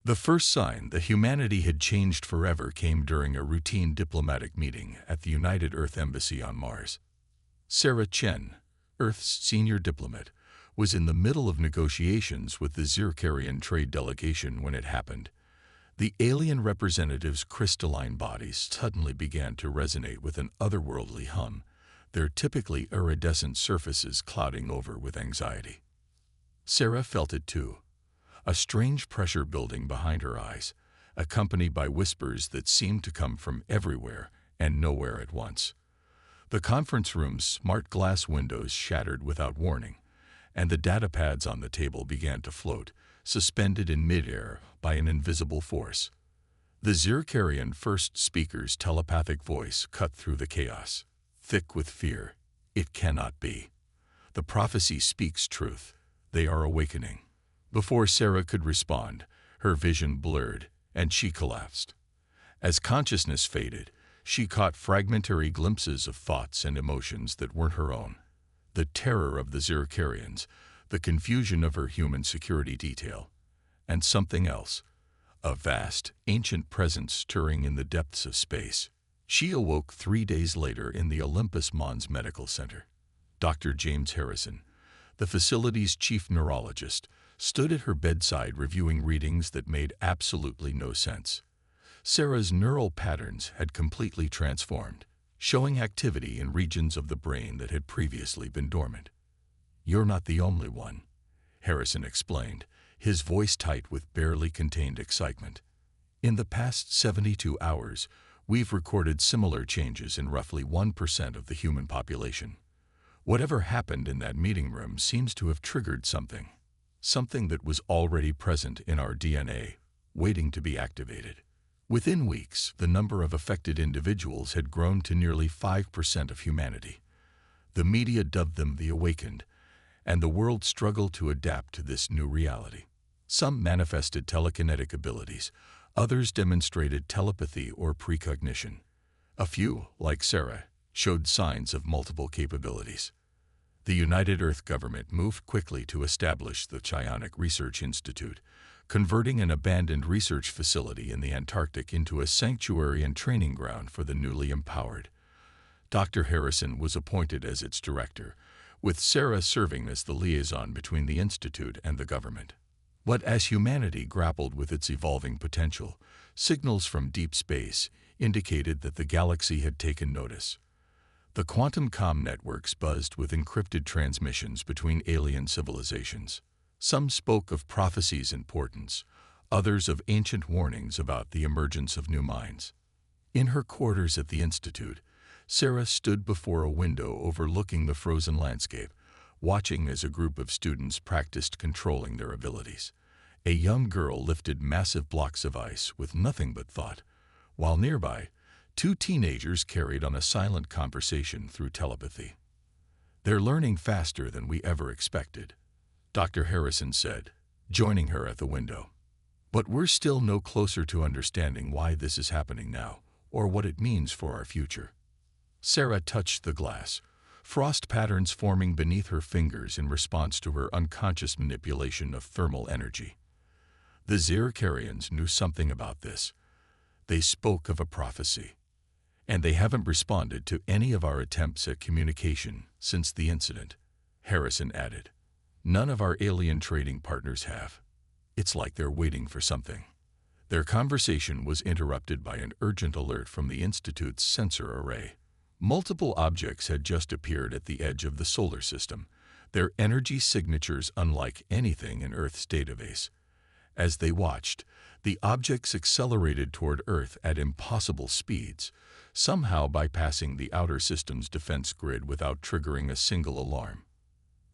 The first sign that humanity had changed forever came during a routine diplomatic meeting at the United Earth Embassy on Mars. Sarah Chen, Earth's senior diplomat, was in the middle of negotiations with the Zircarian trade delegation when it happened. The alien representatives' crystalline bodies suddenly began to resonate with an otherworldly hum, their typically iridescent surfaces clouding over with anxiety. Sarah felt it too, a strange pressure building behind her eyes, accompanied by whispers that seemed to come from everywhere and nowhere at once. The conference room's smart glass windows shattered without warning, and the data pads on the table began to float, suspended in midair by an invisible force. The Zircarian first speaker's telepathic voice cut through the chaos, thick with fear. It cannot be. The prophecy speaks truth. They are awakening. Before Sarah could respond, her vision blurred, and she collapsed. As consciousness faded, she caught fragmentary glimpses of thoughts and emotions that weren't her own. The terror of the Zircarians, the confusion of her human security detail, and something else, a vast, ancient presence stirring in the depths of space. She awoke 3 days later in the Olympus Mons Medical Center. Dr. James Harrison, the facility's chief neurologist, stood at her bedside reviewing readings that made absolutely no sense. Sarah's neural patterns had completely transformed, showing activity in regions of the brain that had previously been dormant. "You're not the only one," Harrison explained, his voice tight with barely contained excitement. "In the past 72 hours, we've recorded similar changes in roughly 1% of the human population. Whatever happened in that meeting room seems to have triggered something that was already present in our DNA, waiting to be activated." Within weeks, the number of affected individuals had grown to nearly 5% of humanity. The media dubbed them the awakened, and the world struggled to adapt to this new reality. Some manifested telekinetic abilities, others demonstrated telepathy or precognition. A few, like Sarah, showed signs of multiple capabilities. The United Earth government moved quickly to establish the Psionic Research Institute, converting an abandoned research facility in the Antarctic into a sanctuary and training ground for the newly empowered. Dr. Harrison was appointed as its director, with Sarah serving as the liaison between the institute and the government. But as humanity grappled with its evolving potential, signals from deep space indicated that the galaxy had taken notice. The quantum comm networks buzzed with encrypted transmissions between alien civilizations. Some spoke of prophecy's importance, others of ancient warnings about the emergence of new minds. In her quarters at the institute, Sarah stood before a window overlooking the frozen landscape, watching as a group of students practiced controlling their abilities. A young girl lifted massive blocks of ice with nothing but thought, while nearby, 2 teenagers carried on a silent conversation through telepathy. "They're learning faster than we ever expected," Dr. Harrison said, joining her at the window. "But we're still no closer to understanding why this is happening now, or what it means for our future." Sarah touched the glass, frost patterns forming beneath her fingers in response to her unconscious manipulation of thermal energy. The Zircarians knew something about this. They spoke of a prophecy. And they haven't responded to any of our attempts at communication since the incident, Harrison added. "None of our alien trading partners have. It's like they're waiting for something." Their conversation was interrupted by an urgent alert from the Institute's sensor array. Multiple objects had just appeared at the edge of the solar system, their energy signatures unlike anything in Earth's database. As they watched, the objects accelerated toward Earth at impossible speeds, somehow bypassing the outer system's defense grid without triggering a single alarm.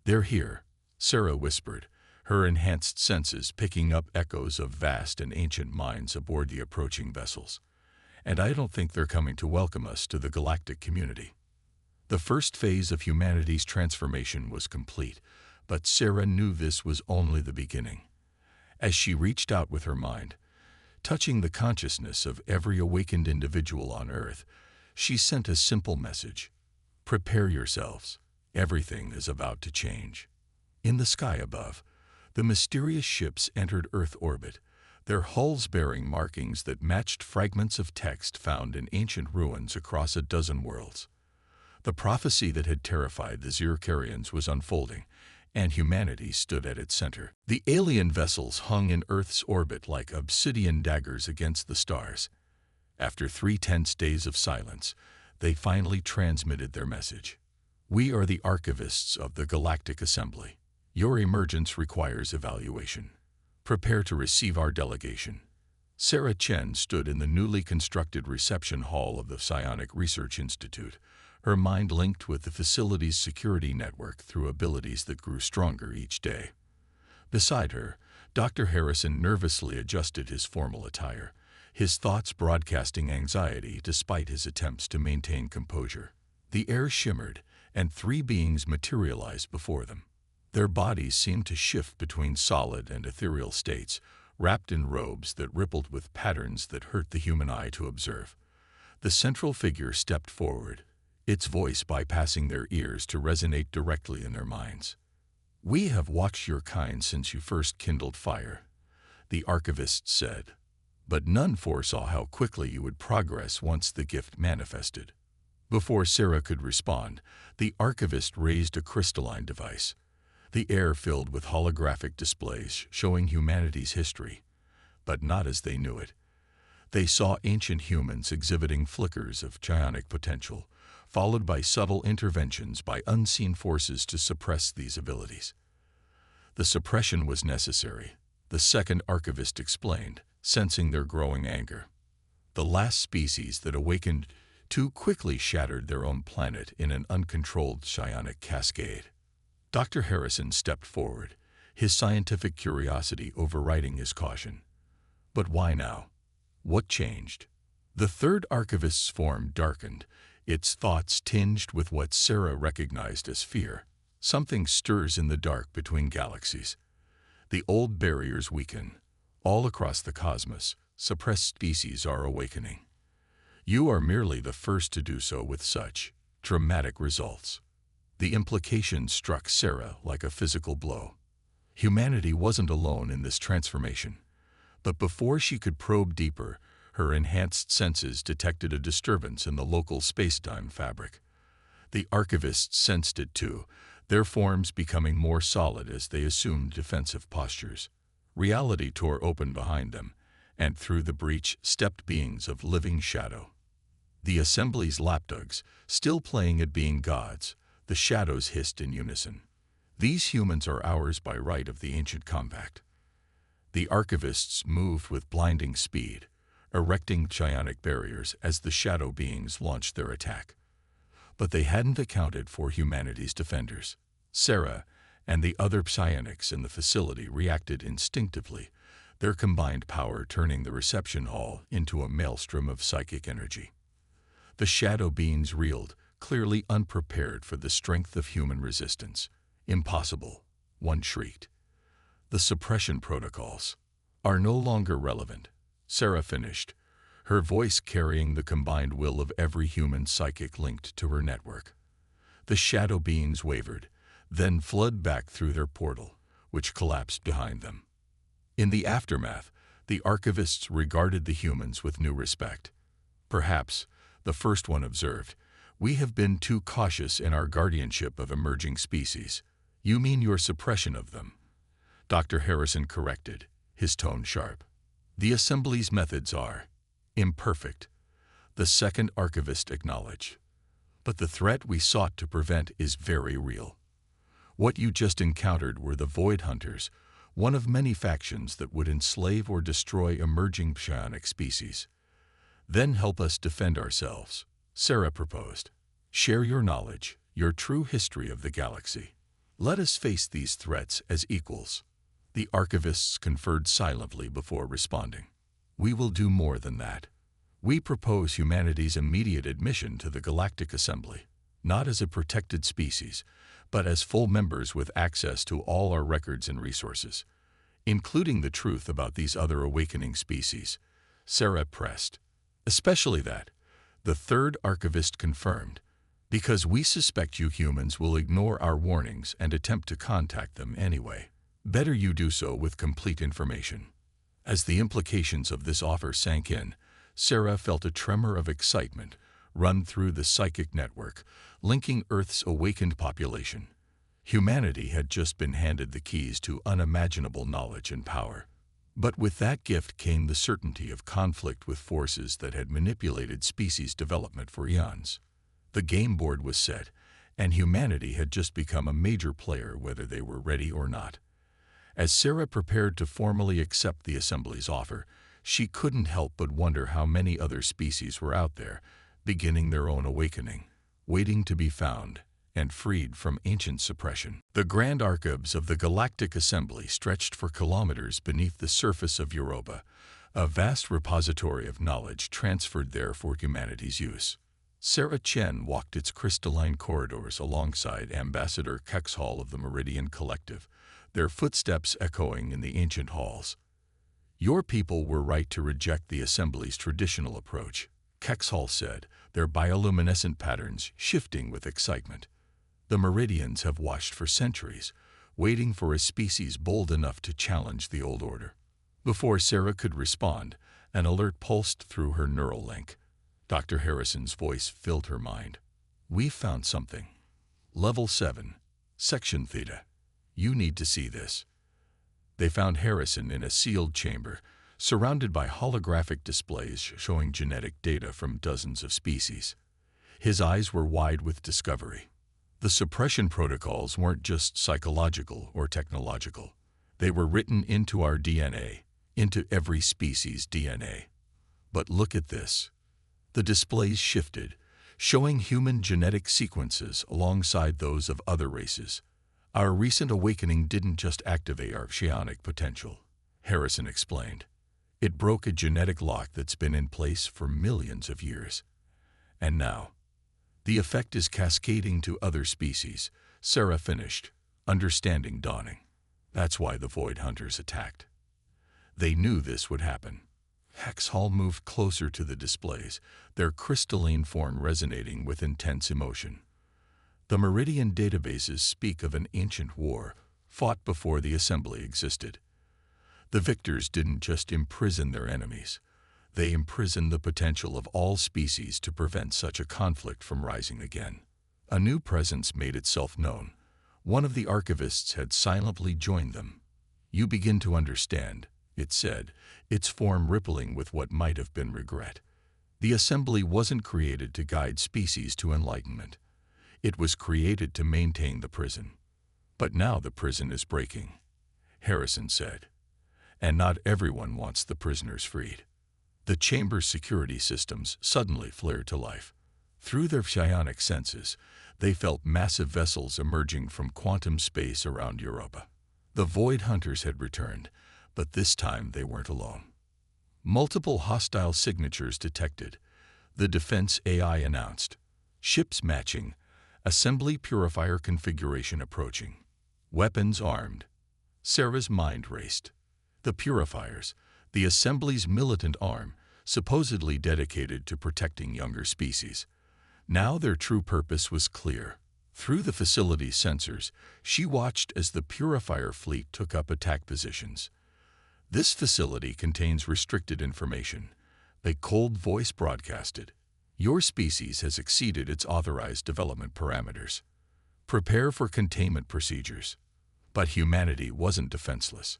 "They're here," Sarah whispered, her enhanced senses picking up echoes of vast and ancient minds aboard the approaching vessels. "And I don't think they're coming to welcome us to the galactic community." The first phase of humanity's transformation was complete, but Sarah knew this was only the beginning. As she reached out with her mind, touching the consciousness of every awakened individual on Earth, she sent a simple message: "Prepare yourselves. Everything is about to change." In the sky above, the mysterious ships entered Earth orbit, their hulls bearing markings that matched fragments of text found in ancient ruins across a dozen worlds. The prophecy that had terrified the Zircarians was unfolding, and humanity stood at its center. The alien vessels hung in Earth's orbit like obsidian daggers against the stars. After 3 tense days of silence, they finally transmitted their message. We are the archivists of the Galactic Assembly. Your emergence requires evaluation. Prepare to receive our delegation. Sarah Chen stood in the newly constructed reception hall of the Psionic Research Institute, her mind linked with the facility's security network through abilities that grew stronger each day. Beside her, Dr. Harrison nervously adjusted his formal attire, his thoughts broadcasting anxiety despite his attempts to maintain composure. The air shimmered, and 3 beings materialized before them. Their bodies seemed to shift between solid and ethereal states, wrapped in robes that rippled with patterns that hurt the human eye to observe. The central figure stepped forward, its voice bypassing their ears to resonate directly in their minds. We have watched your kind since you first kindled fire, the archivist said, but none foresaw how quickly you would progress once the gift manifested. Before Sarah could respond, the archivist raised a crystalline device. The air filled with holographic displays showing humanity's history, but not as they knew it. They saw ancient humans exhibiting flickers of psionic potential, followed by subtle interventions by unseen forces to suppress these abilities. The suppression was necessary, the second archivist explained, sensing their growing anger. The last species that awakened too quickly shattered their own planet in an uncontrolled psionic cascade. Dr. Harrison stepped forward, his scientific curiosity overriding his caution. But why now? What changed? The third archivist's form darkened, its thoughts tinged with what Sarah recognized as fear. Something stirs in the dark between galaxies. The old barriers weaken. All across the cosmos, suppressed species are awakening. You are merely the first to do so with such dramatic results. The implication struck Sarah like a physical blow. Humanity wasn't alone in this transformation. But before she could probe deeper, her enhanced senses detected a disturbance in the local space-time fabric. The archivists sensed it too, their forms becoming more solid as they assumed defensive postures. Reality tore open behind them, and through the breach stepped beings of living shadow. The assembly's lapdogs, still playing at being gods, the shadows hissed in unison. These humans are ours by right of the ancient compact. The archivists moved with blinding speed, erecting psionic barriers as the shadow beings launched their attack. But they hadn't accounted for humanity's defenders. Sarah and the other psionics in the facility reacted instinctively, their combined power turning the reception hall into a maelstrom of psychic energy. The shadow beings reeled, clearly unprepared for the strength of human resistance. Impossible, one shrieked. The suppression protocols are no longer relevant, Sarah finished, her voice carrying the combined will of every human psychic linked to her network. The shadow beings wavered, then fled back through their portal, which collapsed behind them. In the aftermath, the archivists regarded the humans with new respect. Perhaps, the first one observed, we have been too cautious in our guardianship of emerging species. You mean your suppression of them? Dr. Harrison corrected, his tone sharp. The Assembly's methods are imperfect, the second archivist acknowledged. But the threat we sought to prevent is very real. What you just encountered were the Void Hunters, one of many factions that would enslave or destroy emerging psionic species. Then help us defend ourselves, Sarah proposed. Share your knowledge, your true history of the galaxy. Let us face these threats as equals. The archivists conferred silently before responding. We will do more than that. We propose humanity's immediate admission to the Galactic Assembly, not as a protected species, but as full members with access to all our records and resources, including the truth about these other awakening species, Sarah pressed. Especially that, the third archivist confirmed, because we suspect you humans will ignore our warnings and attempt to contact them anyway. Better you do so with complete information. As the implications of this offer sank in, Sarah felt a tremor of excitement run through the psychic network, linking Earth's awakened population. Humanity had just been handed the keys to unimaginable knowledge and power. But with that gift came the certainty of conflict with forces that had manipulated species development for eons. The game board was set, and humanity had just become a major player whether they were ready or not. As Sarah prepared to formally accept the Assembly's offer, she couldn't help but wonder how many other species were out there, beginning their own awakening, waiting to be found and freed from ancient suppression. The grand archives of the Galactic Assembly stretched for kilometers beneath the surface of Europa, a vast repository of knowledge transferred there for humanity's use. Sarah Chen walked its crystalline corridors alongside Ambassador Kexhall of the Meridian Collective, their footsteps echoing in the ancient halls. "Your people were right to reject the Assembly's traditional approach," Kexhall said, their bioluminescent patterns shifting with excitement. "The Meridians have watched for centuries, waiting for a species bold enough to challenge the old order." Before Sarah could respond, an alert pulsed through her neural link. Dr. Harrison's voice filled her mind. "We've found something. Level 7, Section Theta. You need to see this." They found Harrison in a sealed chamber, surrounded by holographic displays showing genetic data from dozens of species. His eyes were wide with discovery. The suppression protocols weren't just psychological or technological. They were written into our DNA, into every species' DNA. But look at this. The displays shifted, showing human genetic sequences alongside those of other races. "Our recent awakening didn't just activate our psionic potential," Harrison explained. "It broke a genetic lock that's been in place for millions of years. And now, the effect is cascading to other species," Sarah finished, understanding dawning. "That's why the Void Hunters attacked. They knew this would happen." Kexhall moved closer to the displays, their crystalline form resonating with intense emotion. "The Meridian databases speak of an ancient war fought before the Assembly existed. The victors didn't just imprison their enemies. They imprisoned the potential of all species to prevent such a conflict from rising again." A new presence made itself known. One of the archivists had silently joined them. "You begin to understand," it said, its form rippling with what might have been regret. "The Assembly wasn't created to guide species to enlightenment. It was created to maintain the prison. But now the prison is breaking," Harrison said. "And not everyone wants the prisoners freed." The chamber's security systems suddenly flared to life. Through their psionic senses, they felt massive vessels emerging from quantum space around Europa. The Void Hunters had returned, but this time they weren't alone. Multiple hostile signatures detected, the defense AI announced. "Ships matching, Assembly Purifier configuration approaching. Weapons armed." Sarah's mind raced. The Purifiers, the Assembly's militant arm, supposedly dedicated to protecting younger species. Now their true purpose was clear. Through the facility's sensors, she watched as the Purifier fleet took up attack positions. "This facility contains restricted information," a cold voice broadcasted. "Your species has exceeded its authorized development parameters. Prepare for containment procedures." But humanity wasn't defenseless.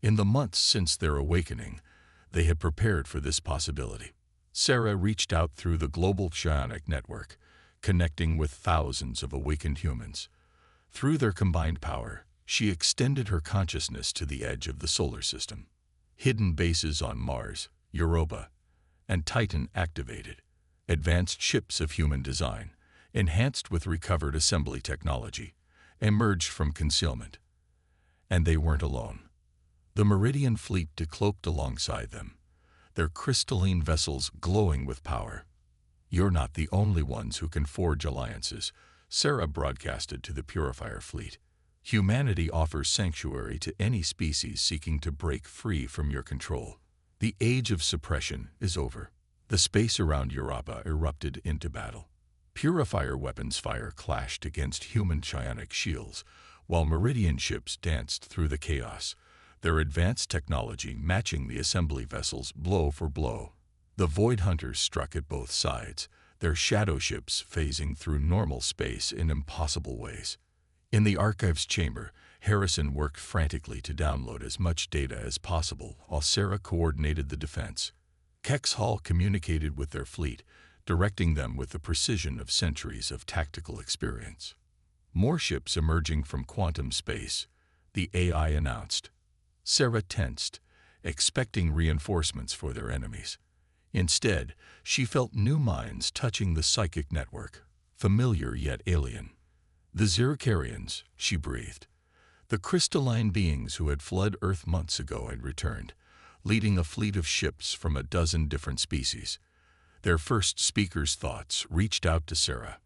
In the months since their awakening, they had prepared for this possibility. Sarah reached out through the global psionic network, connecting with thousands of awakened humans. Through their combined power, she extended her consciousness to the edge of the solar system. Hidden bases on Mars, Europa, and Titan activated. Advanced ships of human design, enhanced with recovered assembly technology, emerged from concealment. And they weren't alone. The Meridian fleet decloaked alongside them, their crystalline vessels glowing with power. "You're not the only ones who can forge alliances," Sarah broadcasted to the Purifier fleet. "Humanity offers sanctuary to any species seeking to break free from your control. The age of suppression is over." The space around Europa erupted into battle. Purifier weapons fire clashed against human psionic shields, while Meridian ships danced through the chaos, their advanced technology matching the assembly vessels blow for blow. The Void Hunters struck at both sides, their shadow ships phasing through normal space in impossible ways. In the archives chamber, Harrison worked frantically to download as much data as possible while Sarah coordinated the defense. Kexhall communicated with their fleet, directing them with the precision of centuries of tactical experience. More ships emerging from quantum space, the AI announced. Sarah tensed, expecting reinforcements for their enemies. Instead, she felt new minds touching the psychic network, familiar yet alien. The Zircarians, she breathed. The crystalline beings who had fled Earth months ago had returned, leading a fleet of ships from a dozen different species. Their first speaker's thoughts reached out to Sarah.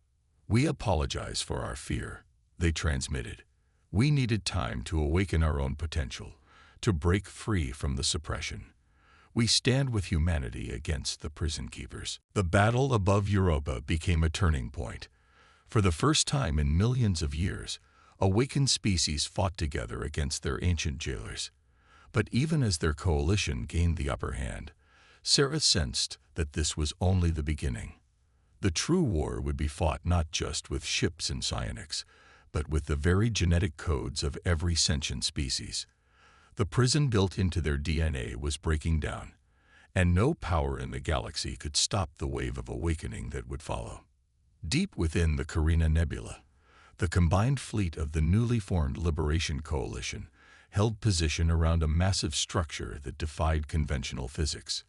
"We apologize for our fear," they transmitted. "We needed time to awaken our own potential, to break free from the suppression. We stand with humanity against the prison keepers." The battle above Europa became a turning point. For the first time in millions of years, awakened species fought together against their ancient jailers. But even as their coalition gained the upper hand, Sarah sensed that this was only the beginning. The true war would be fought not just with ships and psionics, but with the very genetic codes of every sentient species. The prison built into their DNA was breaking down, and no power in the galaxy could stop the wave of awakening that would follow. Deep within the Carina Nebula, the combined fleet of the newly formed Liberation Coalition held position around a massive structure that defied conventional physics.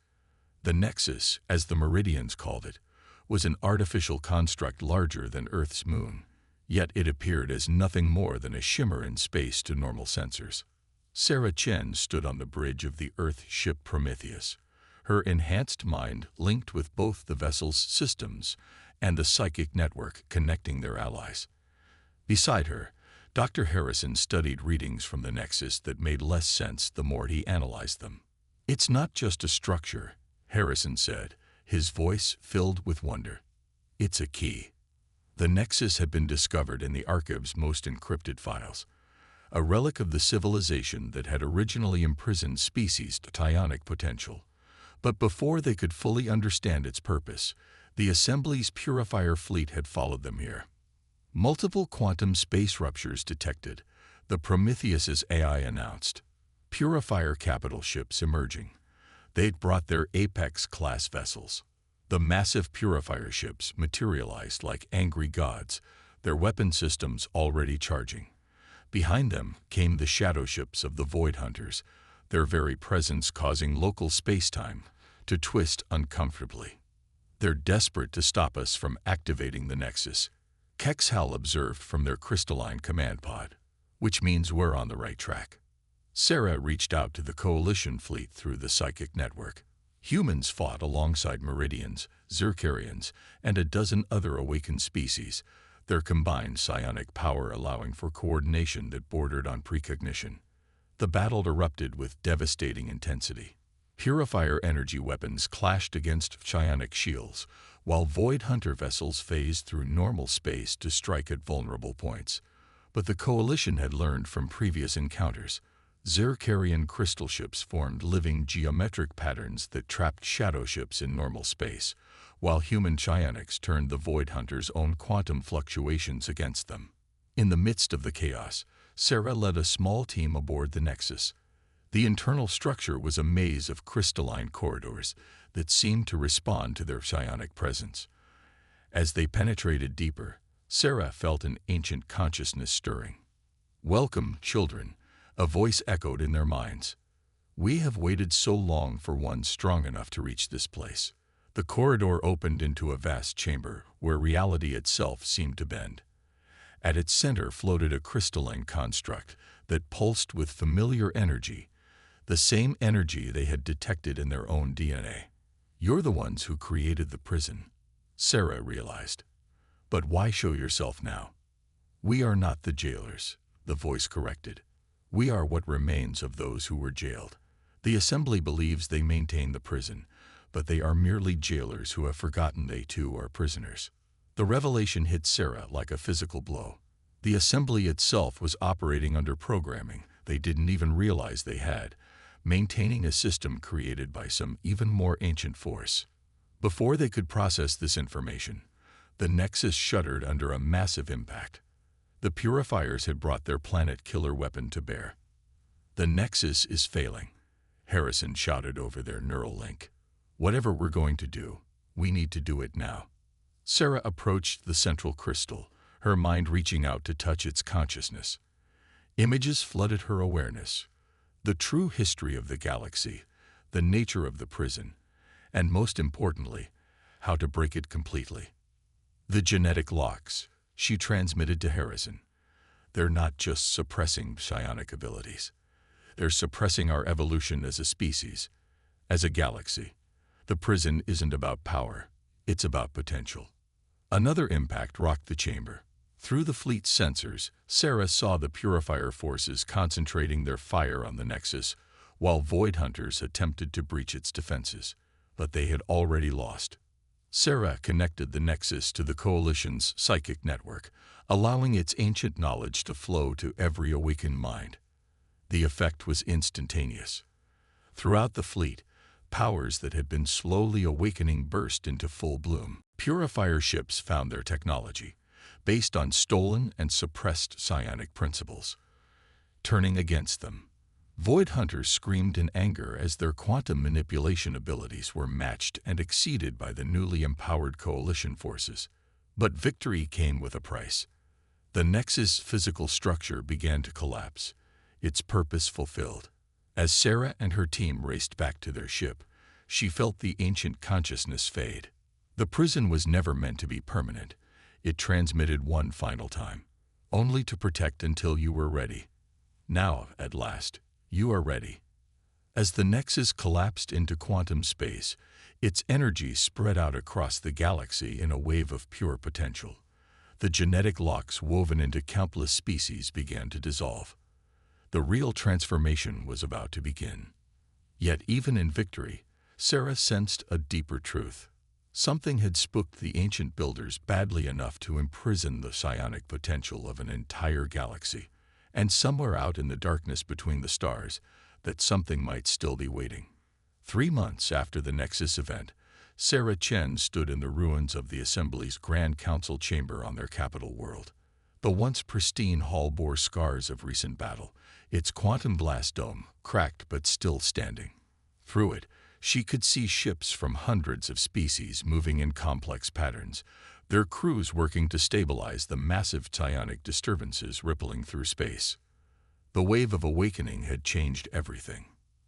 The Nexus, as the Meridians called it, was an artificial construct larger than Earth's moon, yet it appeared as nothing more than a shimmer in space to normal sensors. Sarah Chen stood on the bridge of the Earth ship Prometheus, her enhanced mind linked with both the vessel's systems and the psychic network connecting their allies. Beside her, Dr. Harrison studied readings from the Nexus that made less sense the more he analyzed them. "It's not just a structure," Harrison said, his voice filled with wonder. "It's a key." The Nexus had been discovered in the archive's most encrypted files, a relic of the civilization that had originally imprisoned species' psionic potential. But before they could fully understand its purpose, the Assembly's Purifier fleet had followed them here. Multiple quantum space ruptures detected, the Prometheus's AI announced. Purifier capital ships emerging. They'd brought their Apex-class vessels. The massive Purifier ships materialized like angry gods, their weapon systems already charging. Behind them came the shadow ships of the Void Hunters, their very presence causing local space-time to twist uncomfortably. "They're desperate to stop us from activating the Nexus," Kexhall observed from their crystalline command pod, "which means we're on the right track." Sarah reached out to the Coalition fleet through the psychic network. Humans fought alongside Meridians, Zircarians, and a dozen other awakened species, their combined psionic power allowing for coordination that bordered on precognition. The battle erupted with devastating intensity. Purifier energy weapons clashed against psionic shields, while Void Hunter vessels phased through normal space to strike at vulnerable points. But the Coalition had learned from previous encounters. Zircarian crystal ships formed living geometric patterns that trapped shadow ships in normal space, while human psionics turned the Void Hunter's own quantum fluctuations against them. In the midst of the chaos, Sarah led a small team aboard the Nexus. The internal structure was a maze of crystalline corridors that seemed to respond to their psionic presence. As they penetrated deeper, Sarah felt an ancient consciousness stirring. "Welcome, children," a voice echoed in their minds. "We have waited so long for one strong enough to reach this place." The corridor opened into a vast chamber where reality itself seemed to bend. At its center floated a crystalline construct that pulsed with familiar energy, the same energy they had detected in their own DNA. "You're the ones who created the prison," Sarah realized. "But why show yourself now?" "We are not the jailers," the voice corrected. "We are what remains of those who were jailed. The Assembly believes they maintain the prison, but they are merely jailers who have forgotten they too are prisoners." The revelation hit Sarah like a physical blow. The Assembly itself was operating under programming they didn't even realize they had, maintaining a system created by some even more ancient force. Before they could process this information, the Nexus shuddered under a massive impact. The Purifiers had brought their planet-killer weapon to bear. "The Nexus is failing," Harrison shouted over their neural link. "Whatever we're going to do, we need to do it now." Sarah approached the central crystal, her mind reaching out to touch its consciousness. Images flooded her awareness. The true history of the galaxy, the nature of the prison, and most importantly, how to break it completely. "The genetic locks," she transmitted to Harrison. "They're not just suppressing psionic abilities. They're suppressing our evolution as a species, as a galaxy. The prison isn't about power, it's about potential." Another impact rocked the chamber. Through the fleet's sensors, Sarah saw the Purifier forces concentrating their fire on the Nexus, while Void Hunters attempted to breach its defenses. But they had already lost. Sarah connected the Nexus to the Coalition's psychic network, allowing its ancient knowledge to flow to every awakened mind. The effect was instantaneous. Throughout the fleet, powers that had been slowly awakening burst into full bloom. Purifier ships found their technology, based on stolen and suppressed psionic principles, turning against them. Void Hunters screamed in anger as their quantum manipulation abilities were matched and exceeded by the newly empowered Coalition forces. But victory came with a price. The Nexus' physical structure began to collapse, its purpose fulfilled. As Sarah and her team raced back to their ship, she felt the ancient consciousness fade. The prison was never meant to be permanent. It transmitted one final time, only to protect until you were ready. Now, at last, you are ready. As the Nexus collapsed into quantum space, its energy spread out across the galaxy in a wave of pure potential. The genetic locks woven into countless species began to dissolve. The real transformation was about to begin. Yet even in victory, Sarah sensed a deeper truth. Something had spooked the ancient builders badly enough to imprison the psionic potential of an entire galaxy, and somewhere out in the darkness between the stars, that something might still be waiting. 3 months after the Nexus event, Sarah Chen stood in the ruins of the Assembly's Grand Council chamber on their capital world. The once pristine hall bore scars of recent battle, its quantum blast dome cracked but still standing. Through it, she could see ships from hundreds of species moving in complex patterns, their crews working to stabilize the massive psionic disturbances rippling through space. The wave of awakening had changed everything.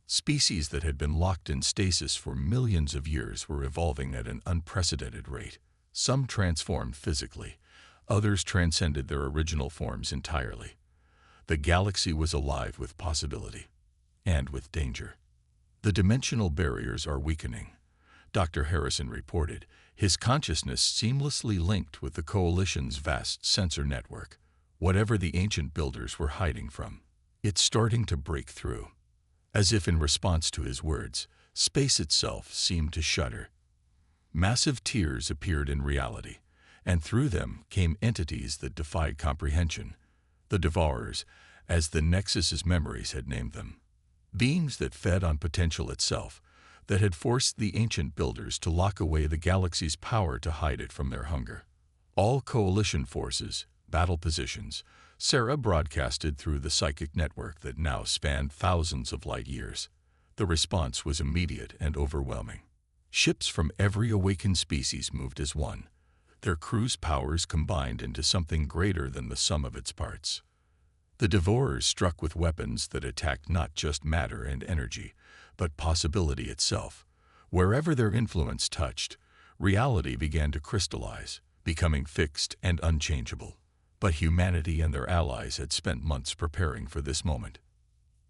Species that had been locked in stasis for millions of years were evolving at an unprecedented rate. Some transformed physically, others transcended their original forms entirely. The galaxy was alive with possibility, and with danger. "The dimensional barriers are weakening," Dr. Harrison reported, his consciousness seamlessly linked with the Coalition's vast sensor network. Whatever the ancient builders were hiding from, it's starting to break through. As if in response to his words, space itself seemed to shudder. Massive tears appeared in reality, and through them came entities that defied comprehension. The Devourers, as the Nexus's memories had named them. Beings that fed on potential itself, that had forced the ancient builders to lock away the galaxy's power to hide it from their hunger. All Coalition forces, battle positions, Sarah broadcasted through the psychic network that now spanned thousands of light years. The response was immediate and overwhelming. Ships from every awakened species moved as one, their crews' powers combined into something greater than the sum of its parts. The Devourers struck with weapons that attacked not just matter and energy, but possibility itself. Wherever their influence touched, reality began to crystallize, becoming fixed and unchangeable. But humanity and their allies had spent months preparing for this moment.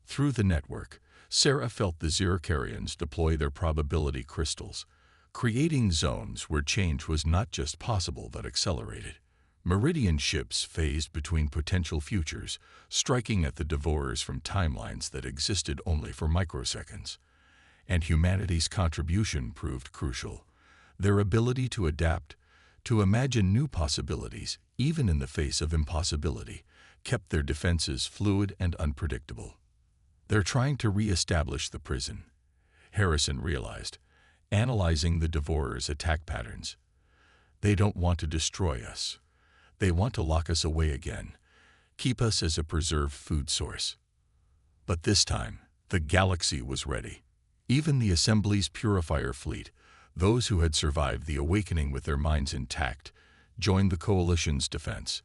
Through the network, Sarah felt the Zircarians deploy their probability crystals, creating zones where change was not just possible but accelerated. Meridian ships phased between potential futures, striking at the Devourers from timelines that existed only for microseconds. And humanity's contribution proved crucial. Their ability to adapt, to imagine new possibilities, even in the face of impossibility, kept their defenses fluid and unpredictable. They're trying to re-establish the prison, Harrison realized, analyzing the Devourer's attack patterns. They don't want to destroy us. They want to lock us away again, keep us as a preserved food source. But this time, the galaxy was ready. Even the Assembly's purifier fleet, those who had survived the awakening with their minds intact, joined the Coalition's defense.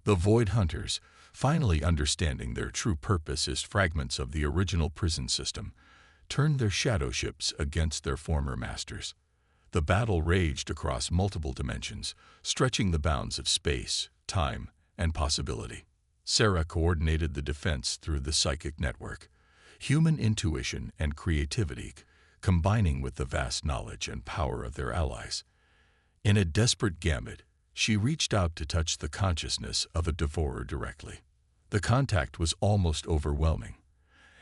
The Void Hunters, finally understanding their true purpose as fragments of the original prison system, turned their shadow ships against their former masters. The battle raged across multiple dimensions, stretching the bounds of space, time, and possibility. Sarah coordinated the defense through the psychic network, human intuition and creativity combining with the vast knowledge and power of their allies. In a desperate gambit, she reached out to touch the consciousness of a devourer directly. The contact was almost overwhelming.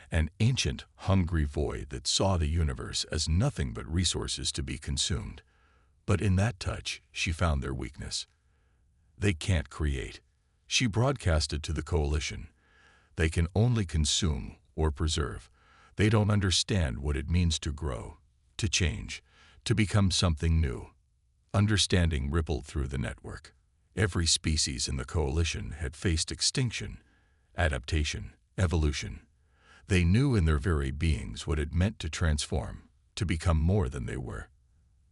An ancient, hungry void that saw the universe as nothing but resources to be consumed. But in that touch, she found their weakness. They can't create. She broadcasted to the Coalition. They can only consume or preserve. They don't understand what it means to grow, to change, to become something new. Understanding rippled through the network. Every species in the Coalition had faced extinction, adaptation, evolution. They knew in their very beings what it meant to transform, to become more than they were.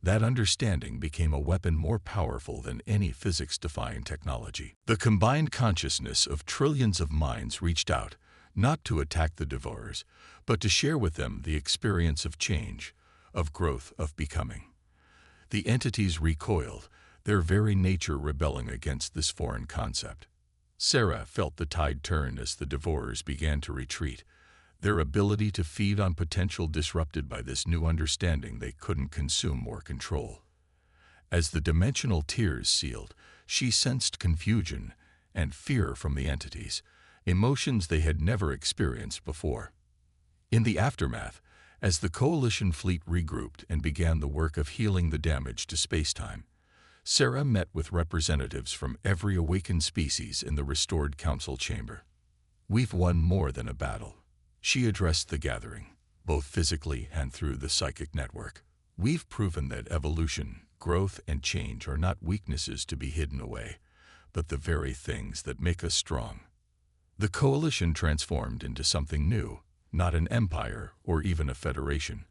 That understanding became a weapon more powerful than any physics-defying technology. The combined consciousness of trillions of minds reached out, not to attack the Devourers, but to share with them the experience of change, of growth, of becoming. The entities recoiled, their very nature rebelling against this foreign concept. Sarah felt the tide turn as the Devourers began to retreat, their ability to feed on potential disrupted by this new understanding they couldn't consume or control. As the dimensional tiers sealed, she sensed confusion and fear from the entities, emotions they had never experienced before. In the aftermath, as the Coalition fleet regrouped and began the work of healing the damage to spacetime, Sarah met with representatives from every awakened species in the restored council chamber. "We've won more than a battle," she addressed the gathering, both physically and through the psychic network. "We've proven that evolution, growth, and change are not weaknesses to be hidden away, but the very things that make us strong." The Coalition transformed into something new, not an empire or even a federation,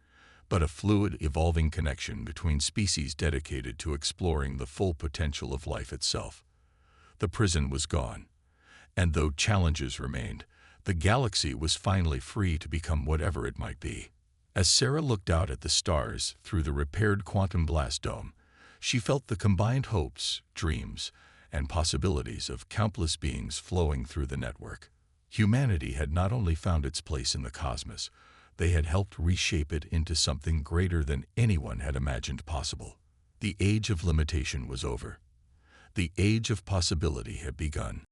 but a fluid, evolving connection between species dedicated to exploring the full potential of life itself. The prison was gone, and though challenges remained, the galaxy was finally free to become whatever it might be. As Sarah looked out at the stars through the repaired quantum blast dome, she felt the combined hopes, dreams, and possibilities of countless beings flowing through the network. Humanity had not only found its place in the cosmos, they had helped reshape it into something greater than anyone had imagined possible. The age of limitation was over. The age of possibility had begun.